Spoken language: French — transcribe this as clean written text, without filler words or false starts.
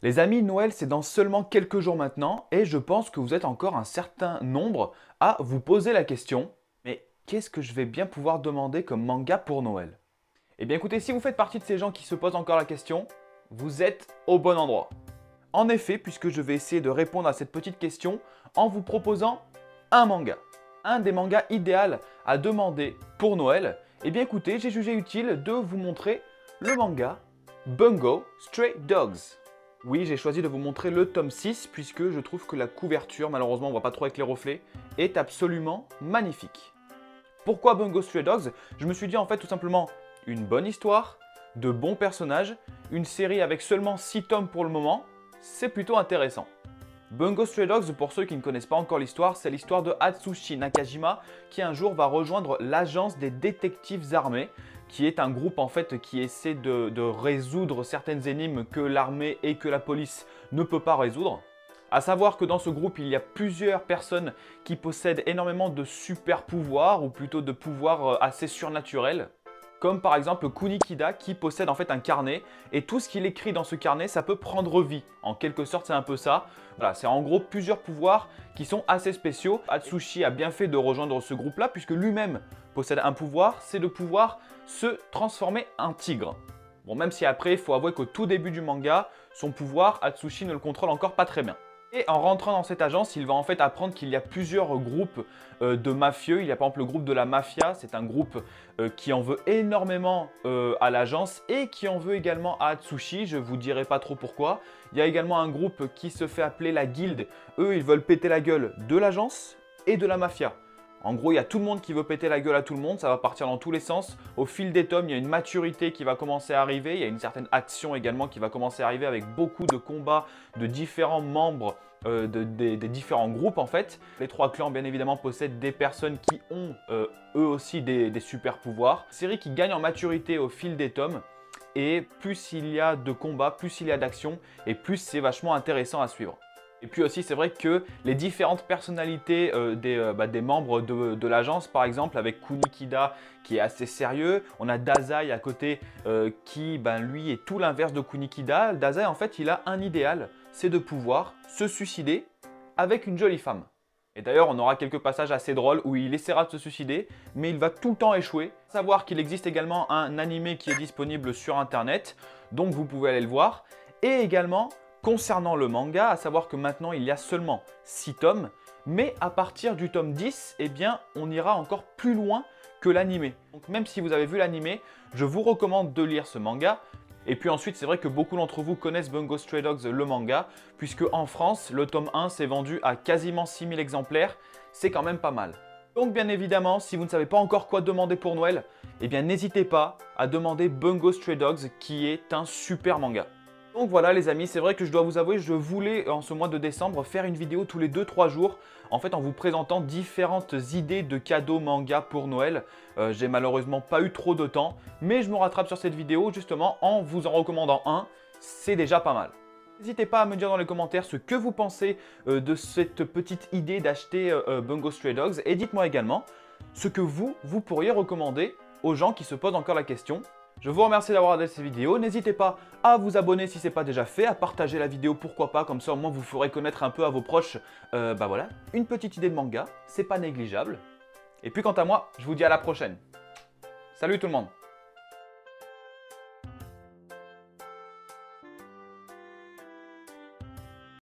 Les amis, Noël c'est dans seulement quelques jours maintenant et je pense que vous êtes encore un certain nombre à vous poser la question, mais qu'est-ce que je vais bien pouvoir demander comme manga pour Noël? Eh bien écoutez, si vous faites partie de ces gens qui se posent encore la question, vous êtes au bon endroit. En effet, puisque je vais essayer de répondre à cette petite question en vous proposant un manga. Un des mangas idéal à demander pour Noël. Eh bien écoutez, j'ai jugé utile de vous montrer le manga Bungo Stray Dogs. Oui, j'ai choisi de vous montrer le tome 6 puisque je trouve que la couverture, malheureusement on ne voit pas trop avec les reflets, est absolument magnifique. Pourquoi Bungo Stray Dogs? Je me suis dit en fait tout simplement une bonne histoire, de bons personnages, une série avec seulement 6 tomes pour le moment, c'est plutôt intéressant. Bungo Stray Dogs, pour ceux qui ne connaissent pas encore l'histoire, c'est l'histoire de Atsushi Nakajima qui un jour va rejoindre l'agence des détectives armés, qui est un groupe en fait qui essaie de résoudre certaines énigmes que l'armée et que la police ne peut pas résoudre. A savoir que dans ce groupe, il y a plusieurs personnes qui possèdent énormément de super pouvoirs, ou plutôt de pouvoirs assez surnaturels. Comme par exemple Kunikida qui possède en fait un carnet et tout ce qu'il écrit dans ce carnet, ça peut prendre vie. En quelque sorte, c'est un peu ça. Voilà, c'est en gros plusieurs pouvoirs qui sont assez spéciaux. Atsushi a bien fait de rejoindre ce groupe-là puisque lui-même possède un pouvoir, c'est de pouvoir se transformer en tigre. Bon, même si après, il faut avouer qu'au tout début du manga, son pouvoir, Atsushi ne le contrôle encore pas très bien. Et en rentrant dans cette agence, il va en fait apprendre qu'il y a plusieurs groupes de mafieux. Il y a par exemple le groupe de la mafia, c'est un groupe qui en veut énormément à l'agence et qui en veut également à Atsushi, je ne vous dirai pas trop pourquoi. Il y a également un groupe qui se fait appeler la guilde. Eux, ils veulent péter la gueule de l'agence et de la mafia. En gros, il y a tout le monde qui veut péter la gueule à tout le monde, ça va partir dans tous les sens. Au fil des tomes, il y a une maturité qui va commencer à arriver, il y a une certaine action également qui va commencer à arriver avec beaucoup de combats de différents membres des différents groupes en fait. Les trois clans bien évidemment possèdent des personnes qui ont eux aussi des super pouvoirs. Série qui gagne en maturité au fil des tomes et plus il y a de combats, plus il y a d'action et plus c'est vachement intéressant à suivre. Et puis aussi, c'est vrai que les différentes personnalités des membres de l'agence, par exemple, avec Kunikida qui est assez sérieux, on a Dazai à côté qui, lui, est tout l'inverse de Kunikida. Dazai, en fait, il a un idéal, c'est de pouvoir se suicider avec une jolie femme. Et d'ailleurs, on aura quelques passages assez drôles où il essaiera de se suicider, mais il va tout le temps échouer. Savoir qu'il existe également un animé qui est disponible sur Internet, donc vous pouvez aller le voir. Et également, concernant le manga, à savoir que maintenant il y a seulement 6 tomes, mais à partir du tome 10, eh bien, on ira encore plus loin que l'animé. Donc même si vous avez vu l'animé, je vous recommande de lire ce manga. Et puis ensuite, c'est vrai que beaucoup d'entre vous connaissent Bungo Stray Dogs, le manga, puisque en France, le tome 1 s'est vendu à quasiment 6000 exemplaires. C'est quand même pas mal. Donc bien évidemment, si vous ne savez pas encore quoi demander pour Noël, eh bien n'hésitez pas à demander Bungo Stray Dogs, qui est un super manga. Donc voilà les amis, c'est vrai que je dois vous avouer, je voulais en ce mois de décembre faire une vidéo tous les 2-3 jours en fait en vous présentant différentes idées de cadeaux manga pour Noël. J'ai malheureusement pas eu trop de temps, mais je me rattrape sur cette vidéo justement en vous en recommandant un, c'est déjà pas mal. N'hésitez pas à me dire dans les commentaires ce que vous pensez de cette petite idée d'acheter Bungo Stray Dogs et dites-moi également ce que vous pourriez recommander aux gens qui se posent encore la question. Je vous remercie d'avoir regardé cette vidéo, n'hésitez pas à vous abonner si ce n'est pas déjà fait, à partager la vidéo pourquoi pas, comme ça au moins vous ferez connaître un peu à vos proches, voilà, une petite idée de manga, c'est pas négligeable. Et puis quant à moi, je vous dis à la prochaine. Salut tout le monde!